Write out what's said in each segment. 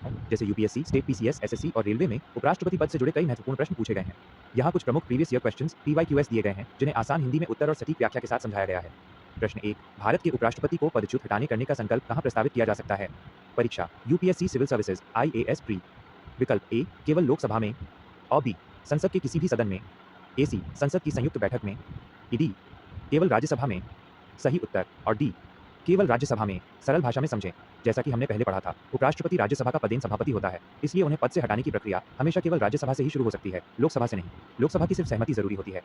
जैसे UPSC, state PCS, SSC और railway में उपराष्ट्रपति पद से जुड़े कई महत्वपूर्ण प्रश्न पूछे गए हैं। यहाँ कुछ प्रमुख प्रीवियस ईयर क्वेश्चंस पीवाईक्यूएस दिए गए हैं, जिन्हें आसान हिंदी में उत्तर और सटीक व्याख्या के साथ समझाया गया है। प्रश्न 1, भारत के उपराष्ट्रपति को पदच्युत हटाने करने का संकल्प कहाँ प्रस्तावित किया जा सकता है? परीक्षा UPSC civil services IAS pre. विकल्प ए, केवल लोकसभा में। और बी, संसद के किसी भी सदन में। ए सी, संसद की संयुक्त बैठक में। डी, केवल राज्यसभा में। सही उत्तर। और डी, केवल राज्यसभा में। सरल भाषा में समझें। जैसा कि हमने पहले पढ़ा था, उपराष्ट्रपति राज्यसभा का पदेन सभापति होता है, इसलिए उन्हें पद से हटाने की प्रक्रिया हमेशा केवल राज्यसभा से ही शुरू हो सकती है, लोकसभा से नहीं। लोकसभा की सिर्फ सहमति जरूरी होती है।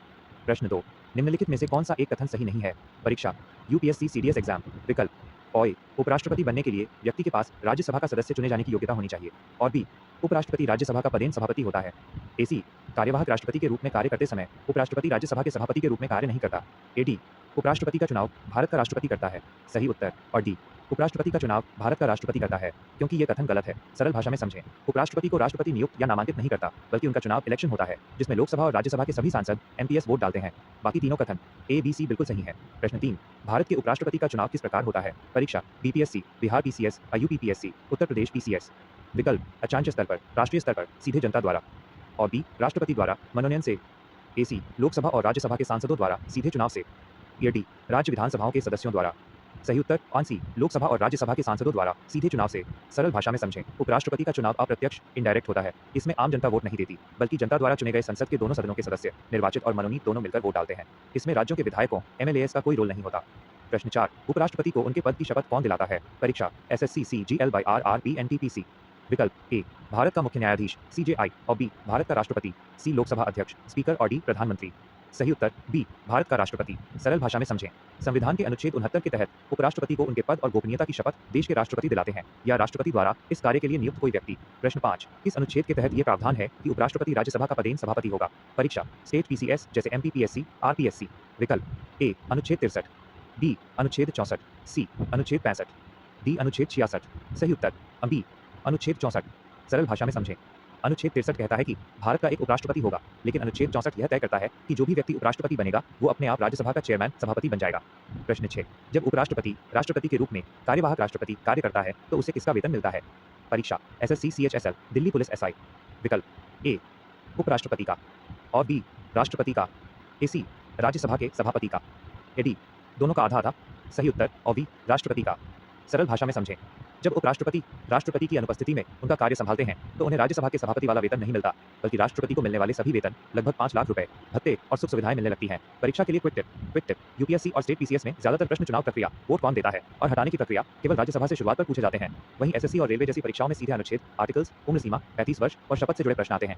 प्रश्न 2, निम्नलिखित में से कौन सा एक कथन सही नहीं है? परीक्षा यूपीएससी सीडीएस एग्जाम। विकल्प ऑय, उपराष्ट्रपति बनने के लिए व्यक्ति के पास राज्यसभा का सदस्य चुने जाने की योग्यता होनी चाहिए। और बी, उपराष्ट्रपति राज्यसभा का पदेन सभापति होता है। ए सी, कार्यवाहक राष्ट्रपति के रूप में कार्य करते समय उपराष्ट्रपति राज्यसभा के सभापति के रूप में कार्य नहीं करता। ए डी, उपराष्ट्रपति का चुनाव भारत का राष्ट्रपति करता है। सही उत्तर। और डी, उपराष्ट्रपति का चुनाव भारत का राष्ट्रपति करता है, क्योंकि ये कथन गलत है। सरल भाषा में समझें। उपराष्ट्रपति को राष्ट्रपति नियुक्त या नामांकित नहीं करता, बल्कि उनका चुनाव इलेक्शन होता है, जिसमें लोकसभा और राज्यसभा के सभी सांसद एमपीएस वोट डालते हैं। बाकी तीनों कथन ए बी सी बिल्कुल सही है। प्रश्न 3, भारत के उपराष्ट्रपति का चुनाव किस प्रकार होता है? परीक्षा BPSC, Bihar PCS, UPPSC, Uttar Pradesh PCS. विकल्प अचांच स्तर पर, राष्ट्रीय स्तर पर, सीधे जनता द्वारा। और बी, राष्ट्रपति द्वारा मनोनयन से। ए सी, लोकसभा और राज्यसभा के सांसदों द्वारा सीधे चुनाव से। या डी, राज्य विधानसभाओं के सदस्यों द्वारा। सही उत्तर ऑन सी, लोकसभा और राज्यसभा के सांसदों द्वारा सीधे चुनाव से। सरल भाषा में समझें। उपराष्ट्रपति का चुनाव अप्रत्यक्ष इनडायरेक्ट होता है। इसमें आम जनता वोट नहीं देती, बल्कि जनता द्वारा चुने गए संसद के दोनों सदनों के सदस्य, निर्वाचित और मनोनीत दोनों मिलकर वोट डालते हैं। इसमें राज्यों के विधायकों एमएलएस का कोई रोल नहीं होता। प्रश्न 4, उपराष्ट्रपति को उनके पद की शपथ कौन दिलाता है? परीक्षा SSC CGL by RRB NTPC. विकल्प ए, भारत का मुख्य न्यायाधीश सीजेआई। और बी, भारत का राष्ट्रपति। सी, लोकसभा अध्यक्ष स्पीकर। और डी, प्रधानमंत्री। सही उत्तर बी, भारत का राष्ट्रपति। सरल भाषा में समझें। संविधान के अनुच्छेद 69 के तहत उपराष्ट्रपति को उनके पद और गोपनीयता की शपथ देश के राष्ट्रपति दिलाते हैं, या राष्ट्रपति द्वारा इस कार्य के लिए नियुक्त कोई व्यक्ति। प्रश्न 5, इस अनुच्छेद के तहत ये प्रावधान है कि उपराष्ट्रपति राज्यसभा का पदेन सभापति होगा। परीक्षा स्टेट पीसीएस जैसे एमपीपीएससी, आरपीएससी। विकल्प ए, अनुच्छेद 63। बी, अनुच्छेद 64। सी, अनुच्छेद 65। डी, अनुच्छेद 66। सही उत्तर बी, अनुच्छेद 64। सरल भाषा में समझें। अनुच्छेद 63 कहता है कि भारत का एक उपराष्ट्रपति होगा, लेकिन अनुच्छेद 64 यह तय करता है कि जो भी व्यक्ति उपराष्ट्रपति बनेगा वो अपने आप राज्यसभा का चेयरमैन सभापति बन जाएगा। प्रश्न 6, जब उपराष्ट्रपति राष्ट्रपति के रूप में कार्यवाहक राष्ट्रपति कार्य करता है तो उसे किसका वेतन मिलता है? परीक्षा SSC CHSL, Delhi police SI. विकल्प ए, उपराष्ट्रपति का। और बी, राष्ट्रपति का। ए सी, राज्यसभा के सभापति का। ए डी, दोनों का आधा आधा। सही उत्तर और बी, राष्ट्रपति का। सरल भाषा में समझें। जब उपराष्ट्रपति राष्ट्रपति की अनुपस्थिति में उनका कार्य संभालते हैं तो उन्हें राज्यसभा के सभापति वाला वेतन नहीं मिलता, बल्कि राष्ट्रपति को मिलने वाले सभी वेतन, लगभग 5 लाख रुपए, भत्ते और सुख सुविधाएं मिलने लगती हैं। परीक्षा के लिए क्विक टिप, यूपीएससी और स्टेट पीसीएस में ज्यादातर प्रश्न चुनाव प्रक्रिया, वोट कौन देता है और हटाने की प्रक्रिया केवल राज्यसभा से शुरुआत पर पूछे जाते हैं। वहीं एसएससी और रेलवे जैसी परीक्षाओं में सीधे अनुच्छेद, आर्टिकल्स, उम्र सीमा, 35 वर्ष और शपथ से जुड़े प्रश्न आते हैं।